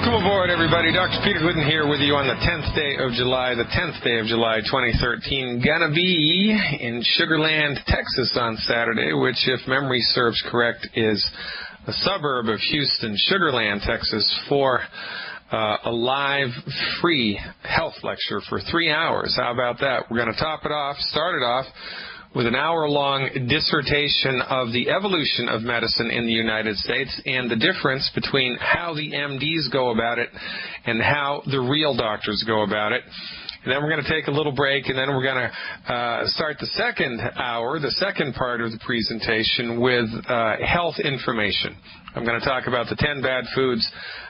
Welcome aboard, everybody. Dr. Peter Glidden here with you on the 10th day of July, 2013. Gonna be in Sugar Land, Texas on Saturday, which, if memory serves correct, is a suburb of Houston, Sugar Land, Texas, for a live, free health lecture for 3 hours. How about that? We're going to start it off with an hour-long dissertation of the evolution of medicine in the United States and the difference between how the MDs go about it and how the real doctors go about it. And then we're going to take a little break, and then we're going to start the second hour, the second part of the presentation, with health information. I'm going to talk about the 10 bad foods.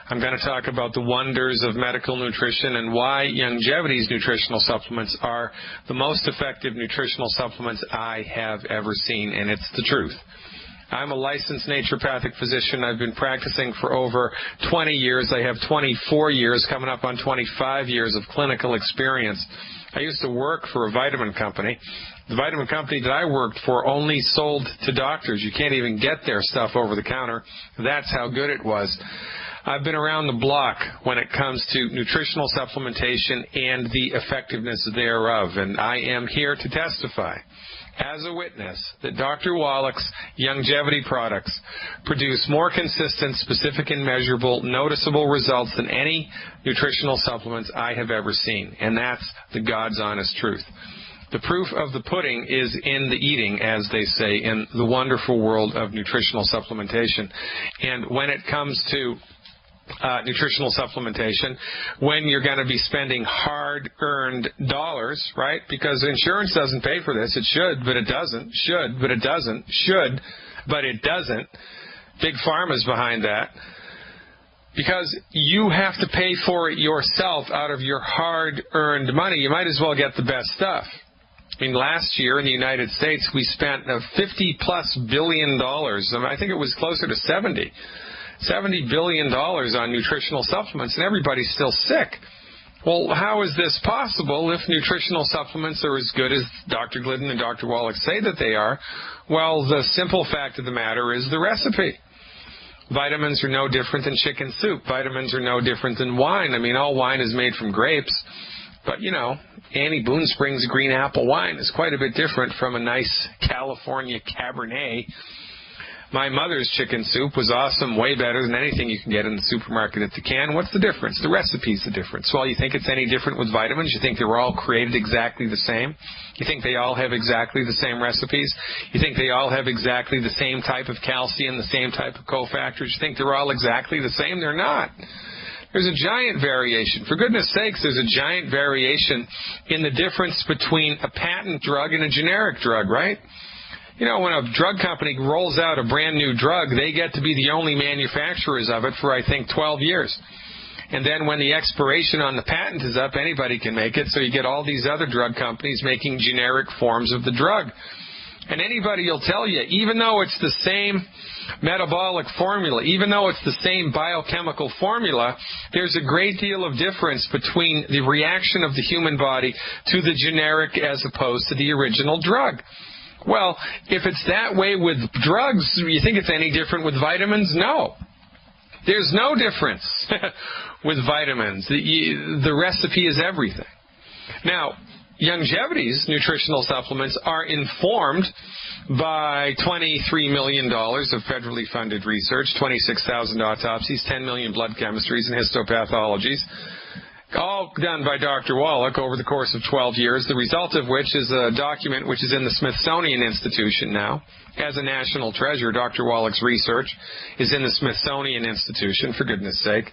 I'm going to talk about the wonders of medical nutrition and why Youngevity's nutritional supplements are the most effective nutritional supplements I have ever seen, and it's the truth. I'm a licensed naturopathic physician. I've been practicing for over 20 years. I have 24 years, coming up on 25 years of clinical experience. I used to work for a vitamin company. The vitamin company that I worked for only sold to doctors. You can't even get their stuff over the counter. That's how good it was. I've been around the block when it comes to nutritional supplementation and the effectiveness thereof, and I am here to testify as a witness that Dr. Wallach's Youngevity products produce more consistent, specific, and measurable, noticeable results than any nutritional supplements I have ever seen, and that's the God's honest truth. The proof of the pudding is in the eating, as they say, in the wonderful world of nutritional supplementation. And when it comes to nutritional supplementation, when you're going to be spending hard-earned dollars, right? Because insurance doesn't pay for this. It should, but it doesn't. Should, but it doesn't. Should, but it doesn't. Big Pharma's behind that. Because you have to pay for it yourself out of your hard-earned money. You might as well get the best stuff. I mean, last year in the United States, we spent $50+ billion. I think it was closer to $70 billion on nutritional supplements, and everybody's still sick. Well, how is this possible if nutritional supplements are as good as Dr. Glidden and Dr. Wallach say that they are? Well, the simple fact of the matter is the recipe. Vitamins are no different than chicken soup. Vitamins are no different than wine. I mean, all wine is made from grapes. But, you know, Annie Boone Springs green apple wine is quite a bit different from a nice California Cabernet. My mother's chicken soup was awesome, way better than anything you can get in the supermarket at the can. What's the difference? The recipe's the difference. Well, you think it's any different with vitamins? You think they're all created exactly the same? You think they all have exactly the same recipes? You think they all have exactly the same type of calcium, the same type of cofactors? You think they're all exactly the same? They're not. There's a giant variation. For goodness sakes, there's a giant variation in the difference between a patent drug and a generic drug, right? You know, when a drug company rolls out a brand new drug, they get to be the only manufacturers of it for, I think, 12 years. And then when the expiration on the patent is up, anybody can make it, so you get all these other drug companies making generic forms of the drug. And anybody will tell you, even though it's the same metabolic formula, even though it's the same biochemical formula, there's a great deal of difference between the reaction of the human body to the generic as opposed to the original drug. Well, if it's that way with drugs, you think it's any different with vitamins? No. There's no difference with vitamins. The recipe is everything. Now, Youngevity's nutritional supplements are informed by $23 million of federally funded research, 26,000 autopsies, 10 million blood chemistries and histopathologies, all done by Dr. Wallach over the course of 12 years, the result of which is a document which is in the Smithsonian Institution now. As a national treasure, Dr. Wallach's research is in the Smithsonian Institution, for goodness sake.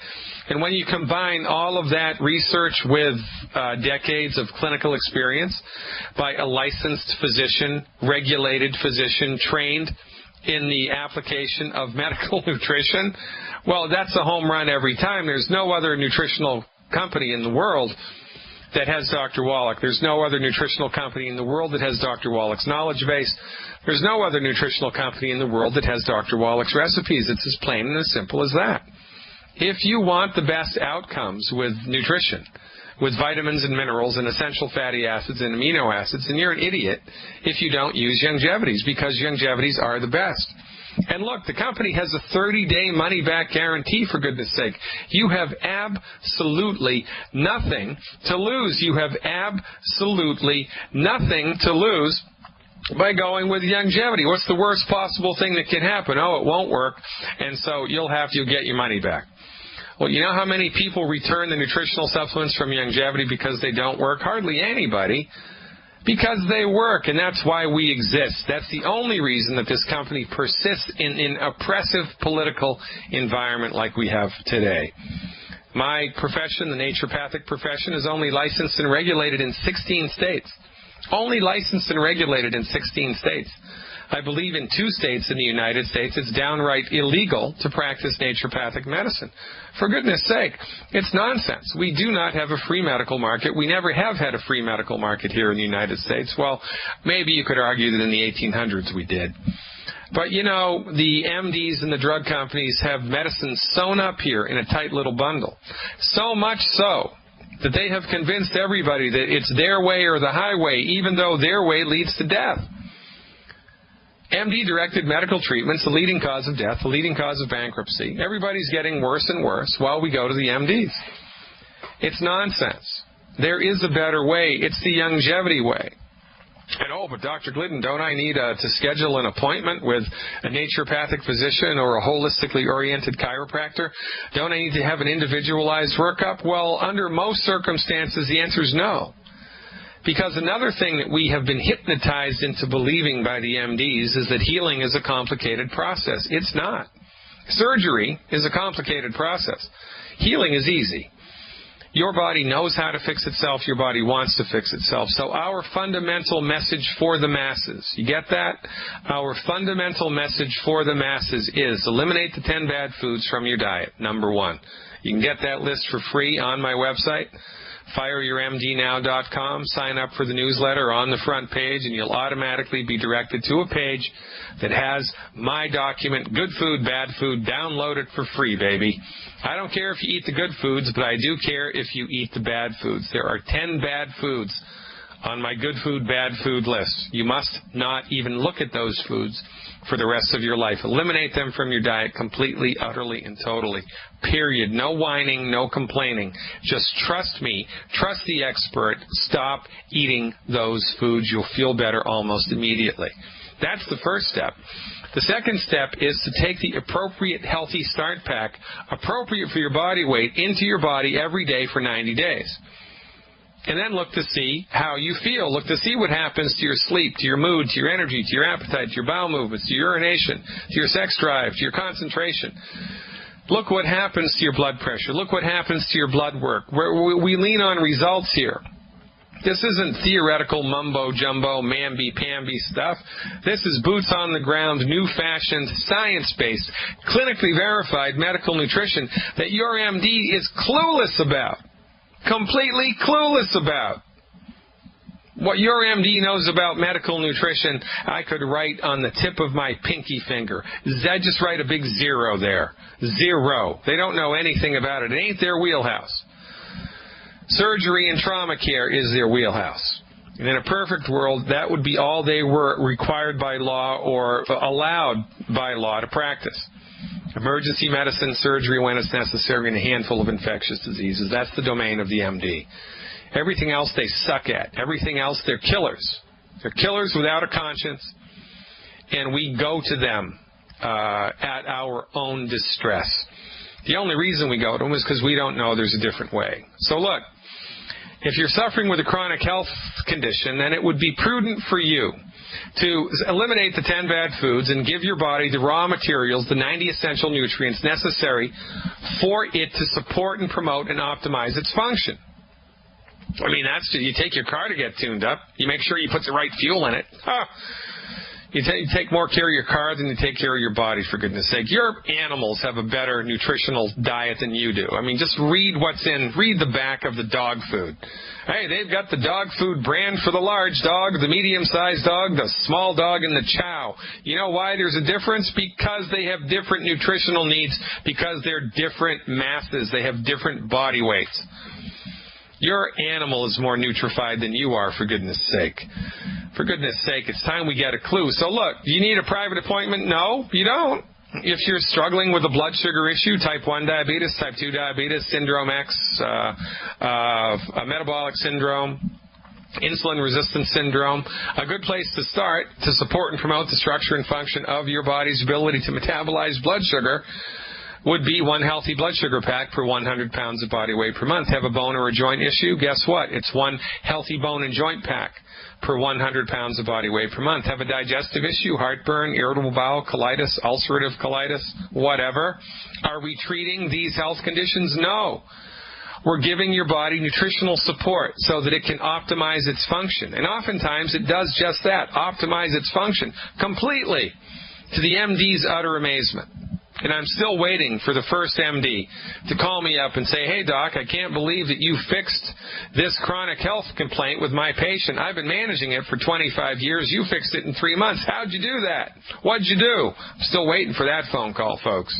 And when you combine all of that research with decades of clinical experience by a licensed physician, regulated physician, trained in the application of medical nutrition, well, that's a home run every time. There's no other nutritional company in the world that has Dr. Wallach. There's no other nutritional company in the world that has Dr. Wallach's knowledge base. There's no other nutritional company in the world that has Dr. Wallach's recipes. It's as plain and as simple as that. If you want the best outcomes with nutrition, with vitamins and minerals and essential fatty acids and amino acids, then you're an idiot if you don't use Youngevity's, because Youngevity's are the best. And look, the company has a 30-day money-back guarantee, for goodness sake. You have absolutely nothing to lose. You have absolutely nothing to lose by going with longevity. What's the worst possible thing that can happen? Oh, it won't work, and so you'll get your money back. Well, you know how many people return the nutritional supplements from longevity because they don't work? Hardly anybody. Because they work, and that's why we exist. That's the only reason that this company persists in an oppressive political environment like we have today. My profession, the naturopathic profession, is only licensed and regulated in 16 states. Only licensed and regulated in 16 states. I believe in 2 states in the United States it's downright illegal to practice naturopathic medicine. For goodness sake, it's nonsense. We do not have a free medical market. We never have had a free medical market here in the United States. Well, maybe you could argue that in the 1800s we did. But, you know, the MDs and the drug companies have medicine sewn up here in a tight little bundle. So much so that they have convinced everybody that it's their way or the highway, even though their way leads to death. MD-directed medical treatment's the leading cause of death, the leading cause of bankruptcy. Everybody's getting worse and worse while we go to the MDs. It's nonsense. There is a better way. It's the longevity way. And, oh, but Dr. Glidden, don't I need to schedule an appointment with a naturopathic physician or a holistically oriented chiropractor? Don't I need to have an individualized workup? Well, under most circumstances, the answer is no. Because another thing that we have been hypnotized into believing by the MDs is that healing is a complicated process. It's not. Surgery is a complicated process. Healing is easy. Your body knows how to fix itself. Your body wants to fix itself. So our fundamental message for the masses, you get that? Our fundamental message for the masses is eliminate the 10 bad foods from your diet, number 1. You can get that list for free on my website, fireyourmdnow.com. Sign up for the newsletter on the front page, and you'll automatically be directed to a page that has my document, Good Food, Bad Food. Download it for free, baby. I don't care if you eat the good foods, but I do care if you eat the bad foods. There are 10 bad foods on my Good Food, Bad Food list. You must not even look at those foods for the rest of your life. Eliminate them from your diet completely, utterly, and totally. Period. No whining, no complaining. Just trust me. Trust the expert. Stop eating those foods. You'll feel better almost immediately. That's the first step. The second step is to take the appropriate healthy start pack, appropriate for your body weight, into your body every day for 90 days. And then look to see how you feel. Look to see what happens to your sleep, to your mood, to your energy, to your appetite, to your bowel movements, to your urination, to your sex drive, to your concentration. Look what happens to your blood pressure. Look what happens to your blood work. We lean on results here. This isn't theoretical mumbo-jumbo, mamby-pamby stuff. This is boots on the ground, new-fashioned, science-based, clinically verified medical nutrition that your MD is clueless about. Completely clueless about. What your MD knows about medical nutrition, I could write on the tip of my pinky finger. I just write a big 0 there. 0. They don't know anything about it. It ain't their wheelhouse. Surgery and trauma care is their wheelhouse. And in a perfect world, that would be all they were required by law or allowed by law to practice. Emergency medicine, surgery when it's necessary, and a handful of infectious diseases. That's the domain of the MD. Everything else they suck at. Everything else, they're killers. They're killers without a conscience, and we go to them at our own distress. The only reason we go to them is because we don't know there's a different way. So look, if you're suffering with a chronic health condition, then it would be prudent for you to eliminate the 10 bad foods and give your body the raw materials, the 90 essential nutrients necessary for it to support and promote and optimize its function. I mean, you take your car to get tuned up. You make sure you put the right fuel in it. You take more care of your car than you take care of your body, for goodness sake. Your animals have a better nutritional diet than you do. I mean, just read the back of the dog food. Hey, they've got the dog food brand for the large dog, the medium-sized dog, the small dog, and the chow. You know why there's a difference? Because they have different nutritional needs, because they're different masses. They have different body weights. Your animal is more nutrified than you are, for goodness sake. For goodness sake, it's time we get a clue. So look, do you need a private appointment? No, you don't. If you're struggling with a blood sugar issue, type 1 diabetes, type 2 diabetes, syndrome X, a metabolic syndrome, insulin resistance syndrome, a good place to start to support and promote the structure and function of your body's ability to metabolize blood sugar would be one healthy blood sugar pack per 100 pounds of body weight per month. Have a bone or a joint issue? Guess what? It's one healthy bone and joint pack per 100 pounds of body weight per month. Have a digestive issue, heartburn, irritable bowel, colitis, ulcerative colitis, whatever. Are we treating these health conditions? No. We're giving your body nutritional support so that it can optimize its function. And oftentimes it does just that, optimize its function completely, to the MD's utter amazement. And I'm still waiting for the first MD to call me up and say, hey, doc, I can't believe that you fixed this chronic health complaint with my patient. I've been managing it for 25 years. You fixed it in 3 months. How'd you do that? What'd you do? I'm still waiting for that phone call, folks.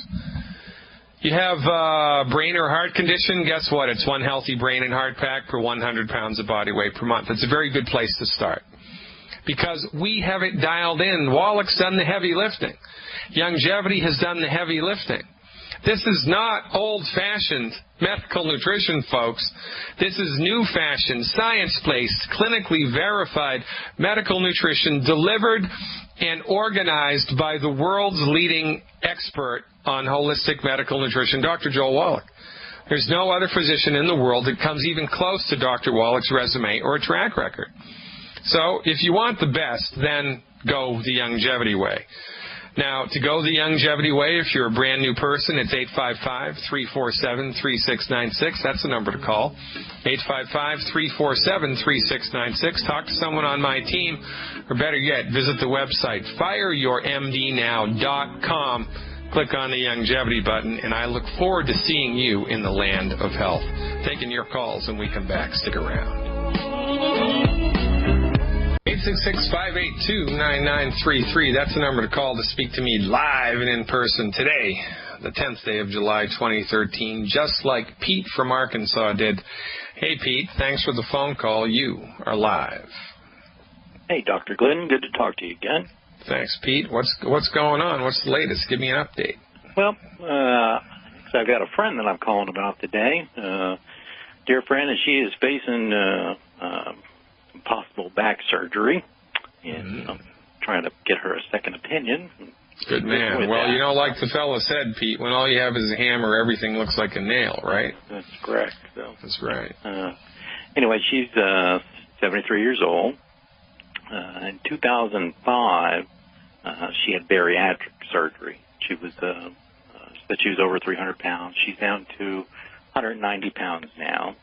You have a brain or heart condition, guess what? It's one healthy brain and heart pack per 100 pounds of body weight per month. It's a very good place to start because we have it dialed in. Wallach's done the heavy lifting. Longevity has done the heavy lifting. This is not old-fashioned medical nutrition, folks. This is new-fashioned, science-based, clinically verified medical nutrition delivered and organized by the world's leading expert on holistic medical nutrition, Dr. Joel Wallach. There's no other physician in the world that comes even close to Dr. Wallach's resume or track record. So if you want the best, then go the longevity way. Now, to go the longevity way, if you're a brand new person, it's 855-347-3696. That's the number to call. 855-347-3696. Talk to someone on my team, or better yet, visit the website, fireyourmdnow.com. Click on the longevity button, and I look forward to seeing you in the land of health. Taking your calls when we come back. Stick around. 866-582-9933. That's the number to call to speak to me live and in person today, the 10th day of July 2013, just like Pete from Arkansas did. Hey, Pete, thanks for the phone call. You are live. Hey, Dr. Glidden. Good to talk to you again. Thanks, Pete. What's going on? What's the latest? Give me an update. Well, I've got a friend that I'm calling about today. Dear friend, and she is facing possible back surgery, and I'm trying to get her a second opinion. Good man. Well, you know, like the fella said, Pete, when all you have is a hammer, everything looks like a nail, right? That's correct. So, that's right. Anyway, she's 73 years old. In 2005, she had bariatric surgery. She was said she was over 300 pounds. She's down to 190 pounds now.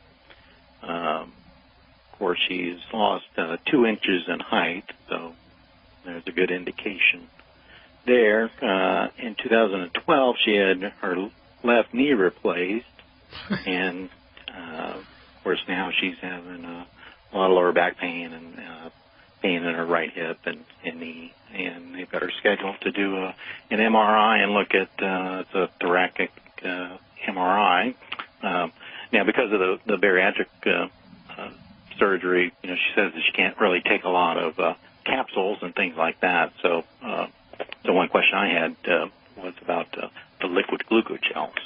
Of course, she's lost 2 inches in height, so there's a good indication there. In 2012, she had her left knee replaced, and of course now she's having a lot of lower back pain and pain in her right hip and knee, and they've got her scheduled to do an MRI and look at the thoracic MRI. Now, because of the bariatric surgery, you know, she says that she can't really take a lot of capsules and things like that. So, one question I had was about the liquid glucogels.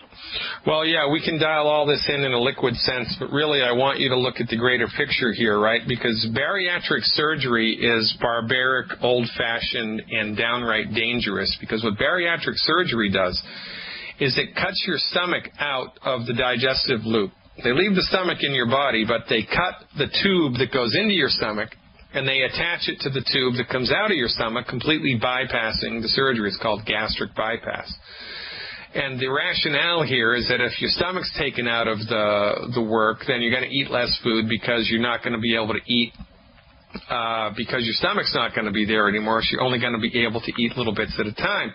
Well, yeah, we can dial all this in a liquid sense, but really I want you to look at the greater picture here, right? Because bariatric surgery is barbaric, old-fashioned, and downright dangerous, because what bariatric surgery does is it cuts your stomach out of the digestive loop. They leave the stomach in your body, but they cut the tube that goes into your stomach, and they attach it to the tube that comes out of your stomach, completely bypassing the surgery. It's called gastric bypass. And the rationale here is that if your stomach's taken out of the work, then you're going to eat less food because you're not going to be able to eat, because your stomach's not going to be there anymore, so you're only going to be able to eat little bits at a time.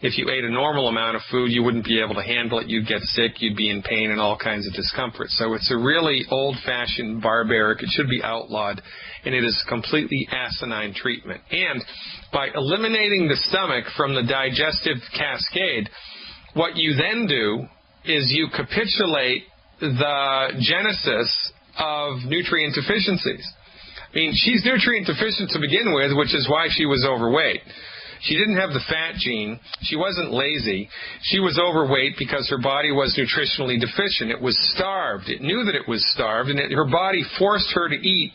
If you ate a normal amount of food, you wouldn't be able to handle it. You'd get sick. You'd be in pain and all kinds of discomfort. So it's a really old-fashioned, barbaric, it should be outlawed, and it is completely asinine treatment. And by eliminating the stomach from the digestive cascade, what you then do is you capitulate the genesis of nutrient deficiencies. I mean, she's nutrient deficient to begin with, which is why she was overweight. She didn't have the fat gene. She wasn't lazy. She was overweight because her body was nutritionally deficient. It was starved. It knew that it was starved, and her body forced her to eat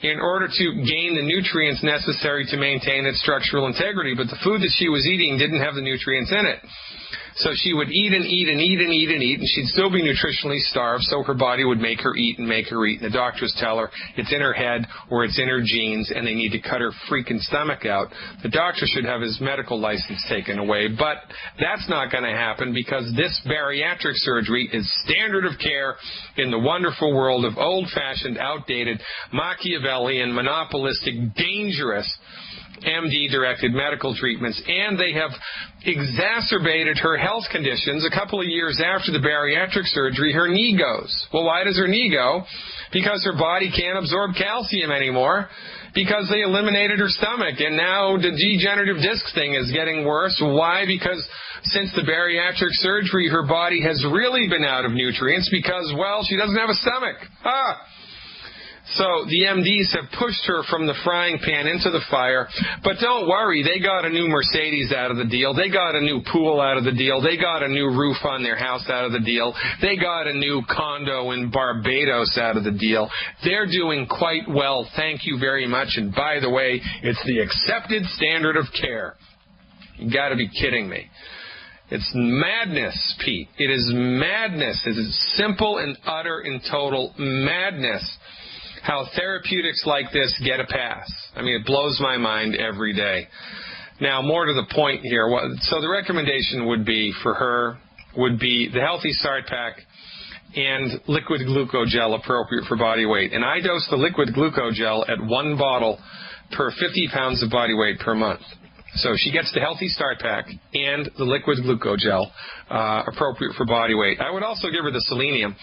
in order to gain the nutrients necessary to maintain its structural integrity. But the food that she was eating didn't have the nutrients in it. So she would eat and eat and eat and eat and eat, and she'd still be nutritionally starved, so her body would make her eat and make her eat. And the doctors tell her it's in her head or it's in her genes, and they need to cut her freaking stomach out. The doctor should have his medical license taken away, but that's not going to happen because this bariatric surgery is standard of care in the wonderful world of old-fashioned, outdated, Machiavellian, monopolistic, dangerous MD-directed medical treatments, and they have exacerbated her health conditions. A couple of years after the bariatric surgery, her knee goes. Well, why does her knee go? Because her body can't absorb calcium anymore, because they eliminated her stomach, and now the degenerative disc thing is getting worse. Why? Because since the bariatric surgery, her body has really been out of nutrients because, well, she doesn't have a stomach. So the MDs have pushed her from the frying pan into the fire. But don't worry, they got a new Mercedes out of the deal. They got a new pool out of the deal. They got a new roof on their house out of the deal. They got a new condo in Barbados out of the deal. They're doing quite well, thank you very much. And by the way, it's the accepted standard of care. You got to be kidding me. It's madness, Pete. It is madness. It is simple and utter and total madness how therapeutics like this get a pass. I mean, it blows my mind every day. Now, more to the point here. So the recommendation would be for her would be the Healthy Start Pack and liquid glucogel appropriate for body weight. And I dose the liquid glucogel at 1 bottle per 50 pounds of body weight per month. So she gets the Healthy Start Pack and the liquid glucogel appropriate for body weight. I would also give her the selenium,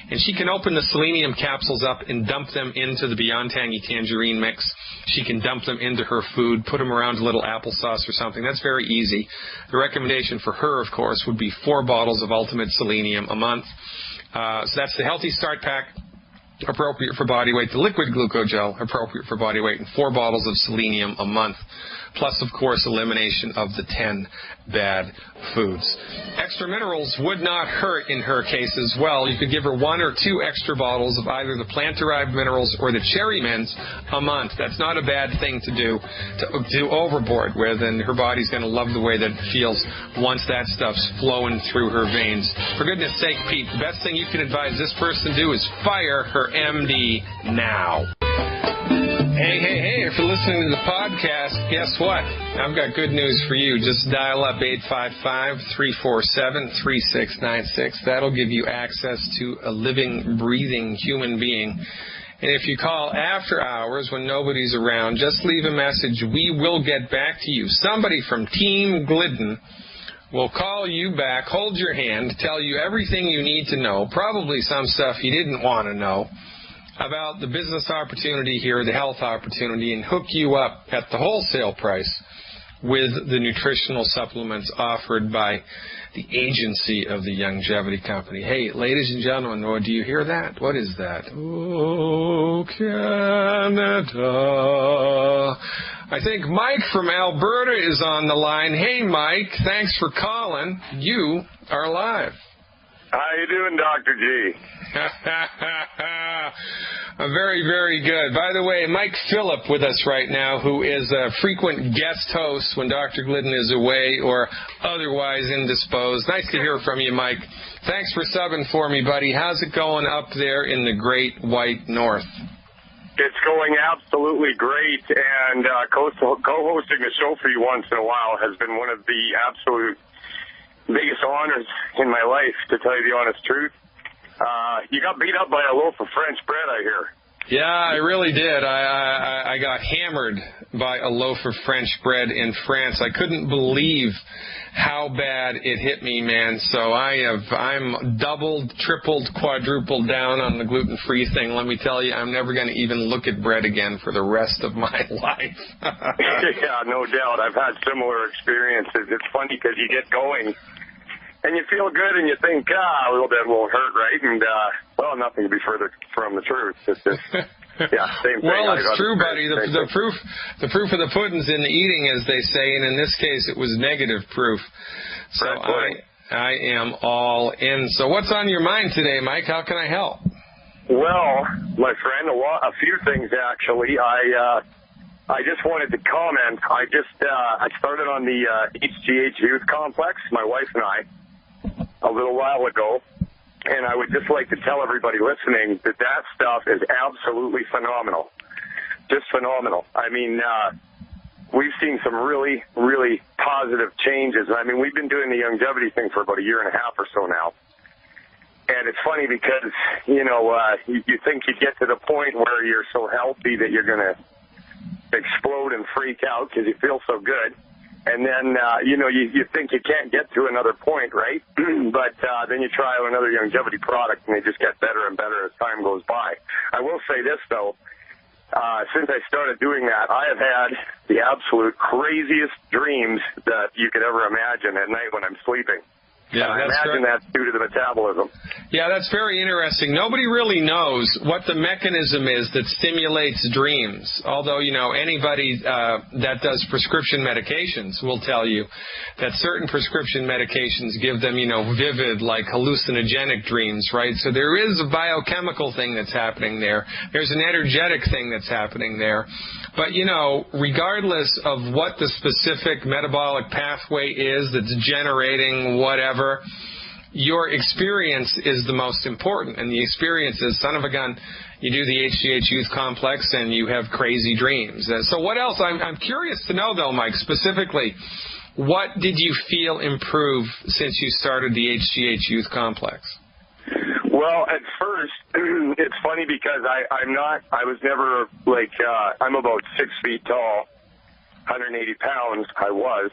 and she can open the selenium capsules up and dump them into the Beyond Tangy Tangerine mix. She can dump them into her food, put them around a little applesauce or something. That's very easy. The recommendation for her, of course, would be 4 bottles of Ultimate Selenium a month. So that's the Healthy Start Pack, appropriate for body weight, the liquid glucogel, appropriate for body weight, and 4 bottles of selenium a month. Plus, of course, elimination of the 10 bad foods. Extra minerals would not hurt in her case as well. You could give her 1 or 2 extra bottles of either the plant-derived minerals or the cherry mints a month. That's not a bad thing to do overboard with, and her body's going to love the way that it feels once that stuff's flowing through her veins. For goodness sake, Pete, the best thing you can advise this person to do is fire her MD now. Hey, if you're listening to the podcast, guess what? I've got good news for you. Just dial up 855-347-3696. That'll give you access to a living, breathing human being. And if you call after hours when nobody's around, just leave a message. We will get back to you. Somebody from Team Glidden will call you back, hold your hand, tell you everything you need to know, probably some stuff you didn't want to know, about the business opportunity here, the health opportunity, and hook you up at the wholesale price with the nutritional supplements offered by the agency of the Longevity Company. Hey, ladies and gentlemen, do you hear that? What is that? Oh, Canada. I think Mike from Alberta is on the line. Hey, Mike, thanks for calling. You are live. How you doing, Dr. G? Very, very good. By the way, Mike Phillip with us right now, who is a frequent guest host when Dr. Glidden is away or otherwise indisposed. Nice to hear from you, Mike. Thanks for subbing for me, buddy. How's it going up there in the great white north? It's going absolutely great, and co-hosting the show for you once in a while has been one of the absolute biggest honors in my life, to tell you the honest truth. You got beat up by a loaf of French bread, I hear. Yeah, I really did. I got hammered by a loaf of French bread in France. I couldn't believe how bad it hit me, man. So I'm doubled, tripled, quadrupled down on the gluten-free thing. Let me tell you, I'm never going to even look at bread again for the rest of my life. Yeah, no doubt. I've had similar experiences. It's funny because you get going and you feel good and you think, a little bit won't hurt, right? And, well, nothing could be further from the truth. It's just Yeah, same thing. Well, it's true, buddy. The proof of the pudding's in the eating, as they say, and in this case, it was negative proof. So I am all in. So what's on your mind today, Mike? How can I help? Well, my friend, a few things actually. I just wanted to comment. I started on the HGH Youth Complex, my wife and I, a little while ago. And I would just like to tell everybody listening that stuff is absolutely phenomenal. Just phenomenal. I mean, we've seen some really, really positive changes. I mean, we've been doing the longevity thing for about a year and a half or so now. And it's funny because, you think you get to the point where you're so healthy that you're going to explode and freak out because you feel so good. And then, you think you can't get to another point, right? But then you try another longevity product, and they just get better and better as time goes by. I will say this, though. Since I started doing that, I have had the absolute craziest dreams that you could ever imagine at night when I'm sleeping. Yeah, I imagine that's due to the metabolism. Yeah, that's very interesting. Nobody really knows what the mechanism is that stimulates dreams. Although, anybody that does prescription medications will tell you that certain prescription medications give them, vivid, like hallucinogenic dreams, right? So there is a biochemical thing that's happening there. There's an energetic thing that's happening there. But, regardless of what the specific metabolic pathway is that's generating whatever, your experience is the most important. And the experience is, son of a gun, you do the HGH Youth Complex and you have crazy dreams. So what else? I'm curious to know, though, Mike, specifically, what did you feel improve since you started the HGH Youth Complex? Well, at first, it's funny because I was never I'm about 6 feet tall, 180 pounds, I was.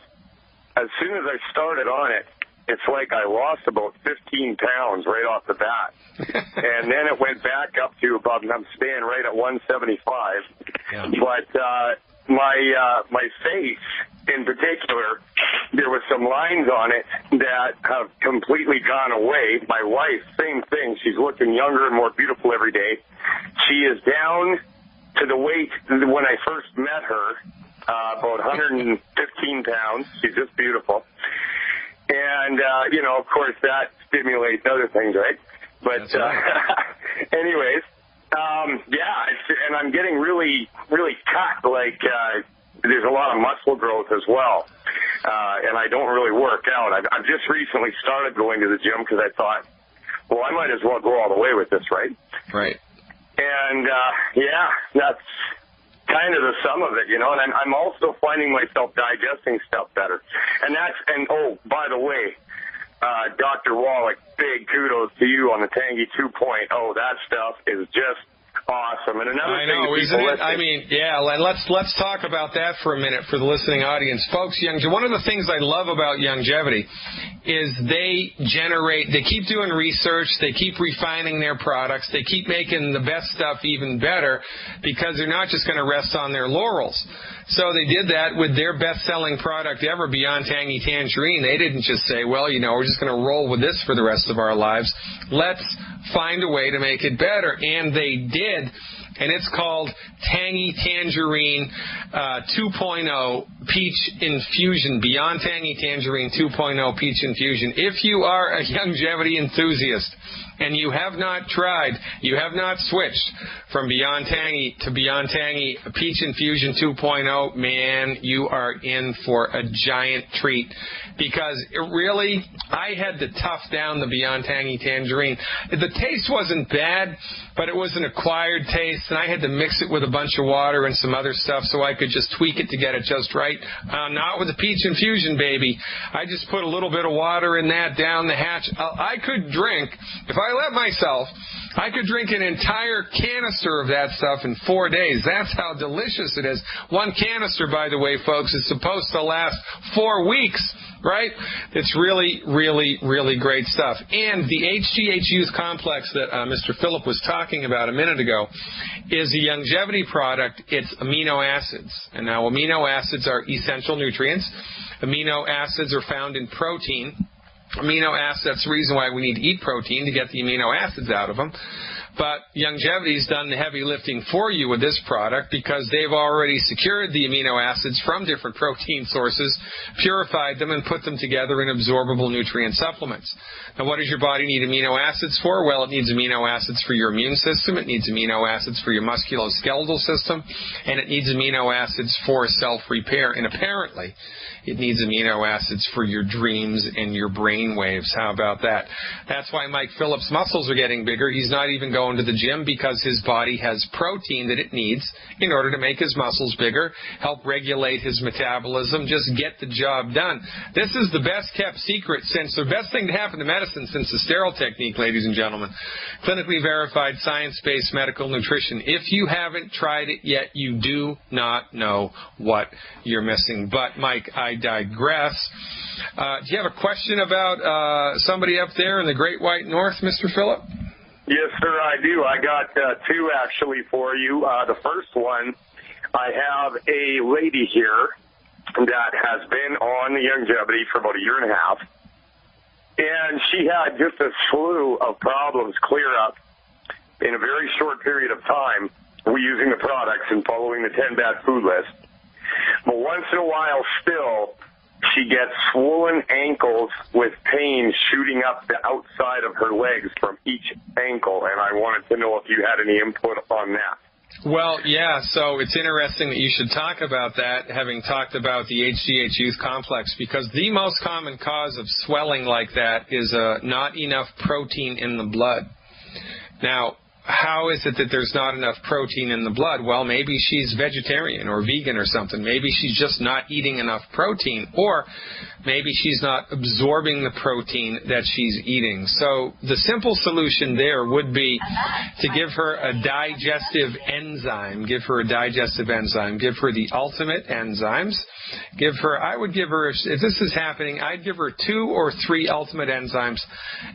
As soon as I started on it, it's like I lost about 15 pounds right off the bat. And then it went back up to about, I'm staying right at 175. Yeah. But my face, in particular, there was some lines on it that have completely gone away. My wife, same thing. She's looking younger and more beautiful every day. She is down to the weight when I first met her, about 115 pounds. She's just beautiful. And, of course, that stimulates other things, right? But anyways, and I'm getting really, really cut, there's a lot of muscle growth as well. And I don't really work out. I've just recently started going to the gym because I thought, well, I might as well go all the way with this, right? Right. And, that's kind of the sum of it, and I'm also finding myself digesting stuff better. And oh, by the way, Dr. Wallach, big kudos to you on the Tangy 2.0. That stuff is just awesome. And another I know, isn't it? I mean, yeah, let's talk about that for a minute for the listening audience. Folks, one of the things I love about longevity is they keep doing research, they keep refining their products, they keep making the best stuff even better because they're not just going to rest on their laurels. So they did that with their best-selling product ever, Beyond Tangy Tangerine. They didn't just say, well, we're just going to roll with this for the rest of our lives. Let's find a way to make it better. And they did. And it's called Tangy Tangerine 2.0 Peach Infusion, Beyond Tangy Tangerine 2.0 Peach Infusion. If you are a longevity enthusiast and you have not tried, you have not switched from Beyond Tangy to Beyond Tangy Peach Infusion 2.0, man, you are in for a giant treat. Because I had to tough down the Beyond Tangy Tangerine. The taste wasn't bad, but it was an acquired taste, and I had to mix it with a bunch of water and some other stuff so I could just tweak it to get it just right. Not with the Peach Infusion, baby. I just put a little bit of water in that down the hatch. I could drink, if I let myself, I could drink an entire canister of that stuff in 4 days. That's how delicious it is. One canister, by the way, folks, is supposed to last 4 weeks. Right? It's really, really, really great stuff. And the HGH Youth Complex that Mr. Phillip was talking about a minute ago is a longevity product. It's amino acids. And now amino acids are essential nutrients. Amino acids are found in protein. Amino acids, that's the reason why we need to eat protein, to get the amino acids out of them. But Youngevity's done the heavy lifting for you with this product because they've already secured the amino acids from different protein sources, purified them, and put them together in absorbable nutrient supplements. Now, what does your body need amino acids for? Well, it needs amino acids for your immune system, it needs amino acids for your musculoskeletal system, and it needs amino acids for self-repair. And apparently, it needs amino acids for your dreams and your brain waves. How about that? That's why Mike Phillips' muscles are getting bigger. He's not even going to the gym because his body has protein that it needs in order to make his muscles bigger, help regulate his metabolism, just get the job done. This is the best kept secret since the best thing to happen to medicine since the sterile technique, ladies and gentlemen. Clinically verified, science-based medical nutrition. If you haven't tried it yet, you do not know what you're missing. But, Mike, I digress. Do you have a question about somebody up there in the Great White North, Mr. Phillip? Yes, sir, I do. I got two actually for you. The first one, I have a lady here that has been on the Youngevity for about a year and a half, and she had just a slew of problems clear up in a very short period of time using the products and following the 10 bad food list. But once in a while still, she gets swollen ankles with pain shooting up the outside of her legs from each ankle, and I wanted to know if you had any input on that. Well, yeah, so it's interesting that you should talk about that, having talked about the HGH Youth Complex, because the most common cause of swelling like that is not enough protein in the blood. Now, how is it that there's not enough protein in the blood? Well, maybe she's vegetarian or vegan or something. Maybe she's just not eating enough protein, or maybe she's not absorbing the protein that she's eating. So the simple solution there would be to give her a digestive enzyme. Give her a digestive enzyme. Give her the ultimate enzymes. I would give her, if this is happening, I'd give her 2 or 3 ultimate enzymes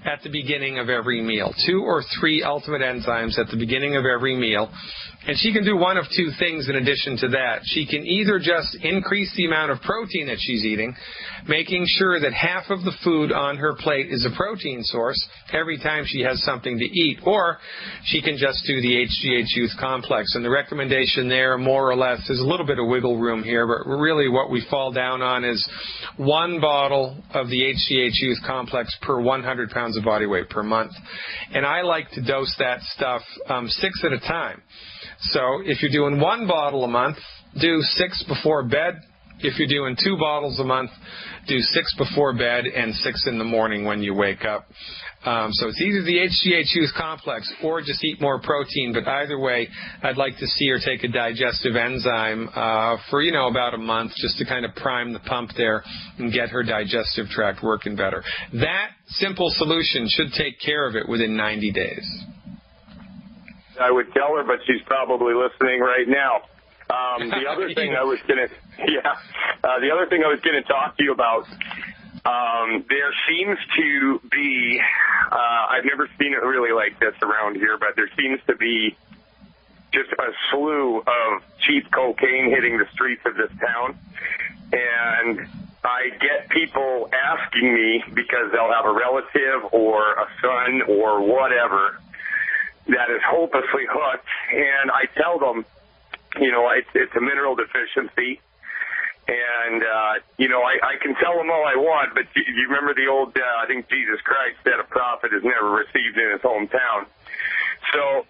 at the beginning of every meal. 2 or 3 ultimate enzymes at the beginning of every meal. And she can do one of 2 things in addition to that. She can either just increase the amount of protein that she's eating, making sure that half of the food on her plate is a protein source every time she has something to eat, or she can just do the HGH Youth Complex. And the recommendation there, more or less, there's a little bit of wiggle room here, but really what we fall down on is 1 bottle of the HGH Youth Complex per 100 pounds of body weight per month. And I like to dose that stuff 6 at a time. So if you're doing 1 bottle a month, do 6 before bed. If you're doing 2 bottles a month, do 6 before bed and 6 in the morning when you wake up. So it's either the HGH Youth Complex or just eat more protein. But either way, I'd like to see her take a digestive enzyme for, about a month, just to kind of prime the pump there and get her digestive tract working better. That simple solution should take care of it within 90 days. I would tell her, but she's probably listening right now. The other thing I was going to talk to you about, there seems to be, I've never seen it really like this around here, but there seems to be just a slew of cheap cocaine hitting the streets of this town. And I get people asking me, because they'll have a relative or a son or whatever that is hopelessly hooked, and I tell them, it's a mineral deficiency, and, I can tell them all I want, but you remember the old, I think Jesus Christ said a prophet is never received in his hometown. So,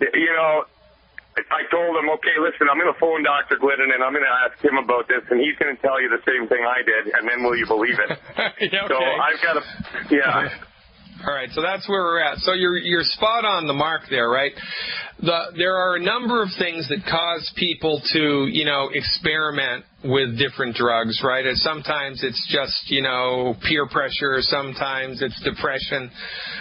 I told him, okay, listen, I'm going to phone Dr. Glidden, and I'm going to ask him about this, and he's going to tell you the same thing I did, and then will you believe it? Okay. So I've got to, yeah. All right, so that's where we're at. So you're spot on the mark there, right? There are a number of things that cause people to, experiment with different drugs, right? And sometimes it's just, peer pressure. Sometimes it's depression.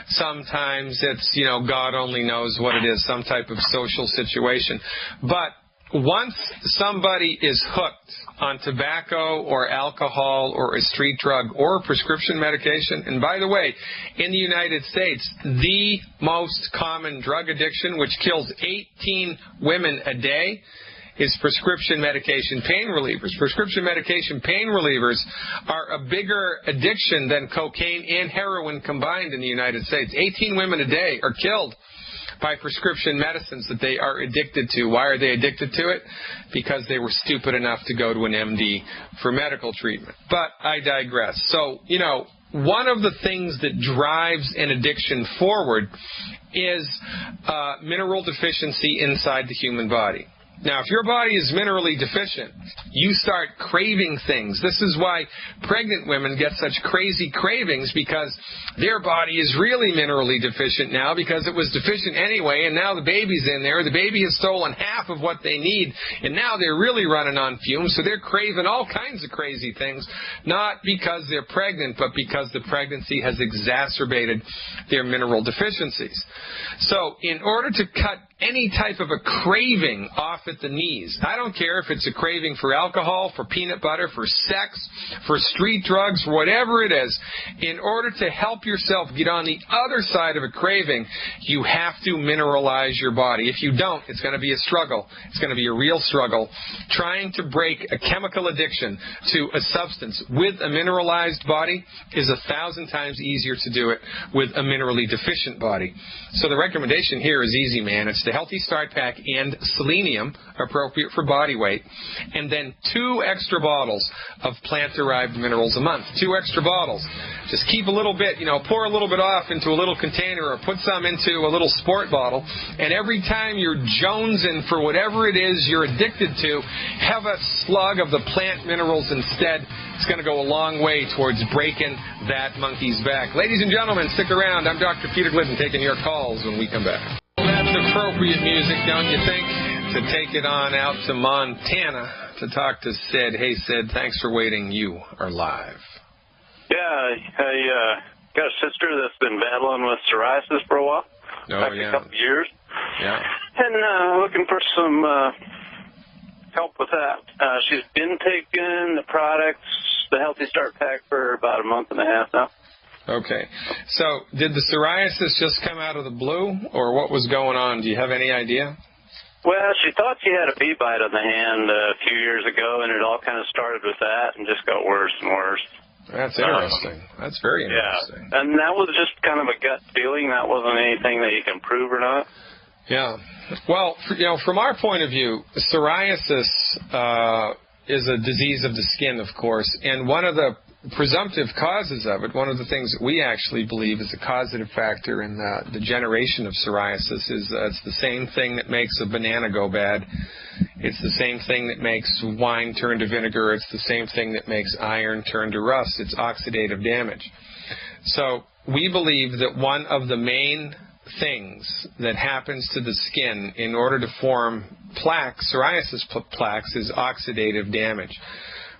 Sometimes it's, God only knows what it is, some type of social situation. But once somebody is hooked on tobacco or alcohol or a street drug or a prescription medication, and by the way, in the United States, the most common drug addiction, which kills 18 women a day, is prescription medication pain relievers. Prescription medication pain relievers are a bigger addiction than cocaine and heroin combined in the United States. 18 women a day are killed by prescription medicines that they are addicted to. Why are they addicted to it? Because they were stupid enough to go to an MD for medical treatment. But I digress. So, you know, one of the things that drives an addiction forward is mineral deficiency inside the human body. Now, if your body is minerally deficient, you start craving things. This is why pregnant women get such crazy cravings, because their body is really minerally deficient now because it was deficient anyway, and now the baby's in there. The baby has stolen half of what they need, and now they're really running on fumes, so they're craving all kinds of crazy things, not because they're pregnant, but because the pregnancy has exacerbated their mineral deficiencies. So in order to cut any type of a craving off at the knees, I don't care if it's a craving for alcohol, for peanut butter, for sex, for street drugs, for whatever it is, in order to help yourself get on the other side of a craving, you have to mineralize your body. If you don't, it's going to be a struggle. It's going to be a real struggle. Trying to break a chemical addiction to a substance with a mineralized body is 1,000 times easier to do it with a minerally deficient body. So the recommendation here is easy, man. It's the Healthy Start Pack and selenium, appropriate for body weight, and then 2 extra bottles of plant-derived minerals a month. 2 extra bottles. Just keep a little bit, you know, pour a little bit off into a little container or put some into a little sport bottle, and every time you're jonesing for whatever it is you're addicted to, have a slug of the plant minerals instead. It's going to go a long way towards breaking that monkey's back. Ladies and gentlemen, stick around. I'm Dr. Peter Glidden taking your calls when we come back. That's appropriate music, don't you think? To take it on out to Montana to talk to Sid. Hey, Sid, thanks for waiting. You are live. Yeah, I got a sister that's been battling with psoriasis for a while. Oh, yeah. A couple of years. Yeah. And looking for some help with that. She's been taking the products, the Healthy Start Pack, for about a month and a half now. Okay. So did the psoriasis just come out of the blue, or what was going on? Do you have any idea? Well, she thought she had a bee bite on the hand a few years ago, and it all kind of started with that and just got worse and worse. That's interesting. That's very interesting. Yeah, and that was just kind of a gut feeling. That wasn't anything that you can prove or not. Yeah. Well, you know, from our point of view, psoriasis is a disease of the skin, of course, and one of the presumptive causes of it, one of the things that we actually believe is a causative factor in the generation of psoriasis is it's the same thing that makes a banana go bad. It's the same thing that makes wine turn to vinegar. It's the same thing that makes iron turn to rust. It's oxidative damage. So we believe that one of the main things that happens to the skin in order to form plaques, psoriasis plaques, is oxidative damage.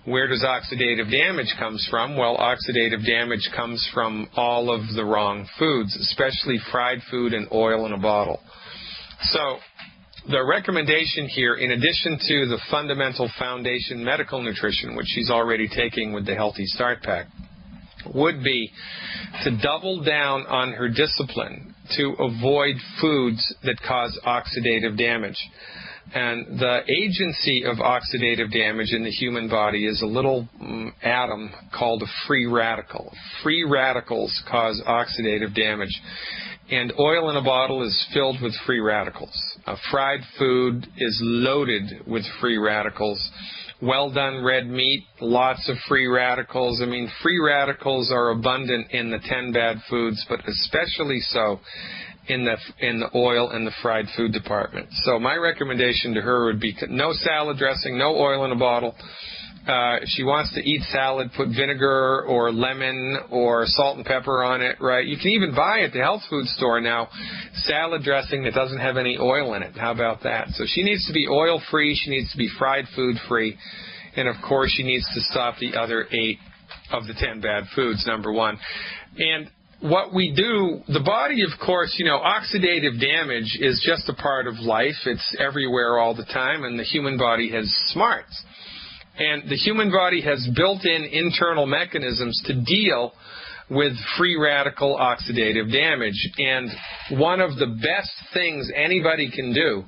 Where does oxidative damage comes from? Well, oxidative damage comes from all of the wrong foods, especially fried food and oil in a bottle. So the recommendation here, in addition to the fundamental foundation medical nutrition, which she's already taking with the Healthy Start Pack, would be to double down on her discipline to avoid foods that cause oxidative damage. And the agency of oxidative damage in the human body is a little atom called a free radical. Free radicals cause oxidative damage. And oil in a bottle is filled with free radicals. Fried food is loaded with free radicals. Well-done red meat, lots of free radicals. I mean, free radicals are abundant in the 10 bad foods, but especially so in the oil and the fried food department. So my recommendation to her would be no salad dressing, no oil in a bottle. If she wants to eat salad, put vinegar or lemon or salt and pepper on it, right? You can even buy at the health food store now salad dressing that doesn't have any oil in it. How about that? So she needs to be oil-free. She needs to be fried food-free. And, of course, she needs to stop the other 8 of the 10 bad foods, number one. And what we do, the body, of course, you know, oxidative damage is just a part of life. It's everywhere all the time, and the human body has smarts. And the human body has built-in internal mechanisms to deal with free radical oxidative damage. And one of the best things anybody can do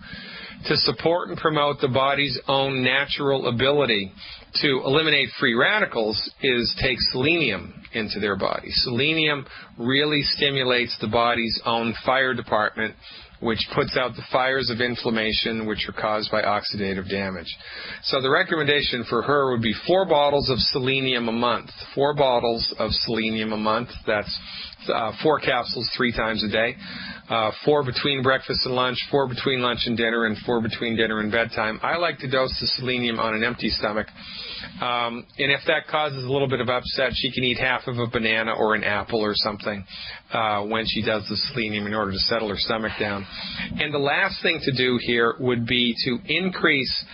to support and promote the body's own natural ability to eliminate free radicals is take selenium into their body. Selenium really stimulates the body's own fire department, which puts out the fires of inflammation which are caused by oxidative damage. So the recommendation for her would be 4 bottles of selenium a month. 4 bottles of selenium a month. That's 4 capsules 3 times a day. 4 between breakfast and lunch, 4 between lunch and dinner, and 4 between dinner and bedtime. I like to dose the selenium on an empty stomach. And if that causes a little bit of upset, she can eat half of a banana or an apple or something when she does the selenium in order to settle her stomach down. And the last thing to do here would be to increase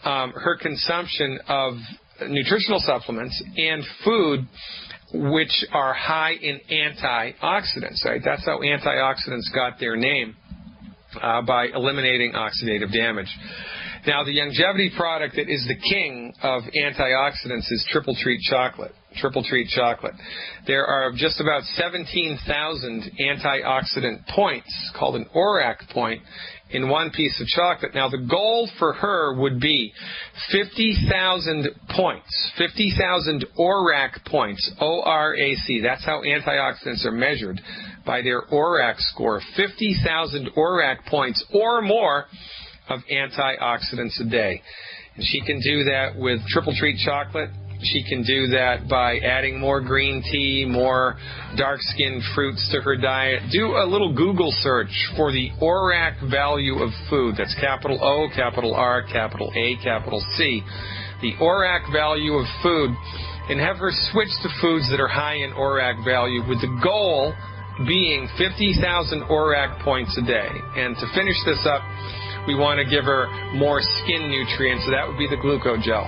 her consumption of nutritional supplements and food which are high in antioxidants, right? That's how antioxidants got their name, by eliminating oxidative damage. Now, the longevity product that is the king of antioxidants is Triple Treat chocolate. Triple Treat chocolate. There are just about 17,000 antioxidant points, called an ORAC point, in one piece of chocolate. Now, the goal for her would be 50,000 points, 50,000 ORAC points, O-R-A-C. That's how antioxidants are measured, by their ORAC score. 50,000 ORAC points or more of antioxidants a day. And she can do that with Triple Treat chocolate. She can do that by adding more green tea, more dark-skinned fruits to her diet. Do a little Google search for the ORAC value of food. That's capital O, capital R, capital A, capital C. The ORAC value of food, and have her switch to foods that are high in ORAC value, with the goal being 50,000 ORAC points a day. And to finish this up, we want to give her more skin nutrients, so that would be the glucogel.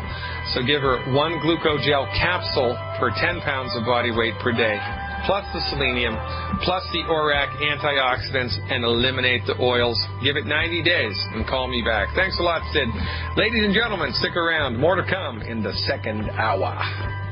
So give her 1 glucogel capsule per 10 pounds of body weight per day, plus the selenium, plus the ORAC antioxidants, and eliminate the oils. Give it 90 days and call me back. Thanks a lot, Sid. Ladies and gentlemen, stick around. More to come in the second hour.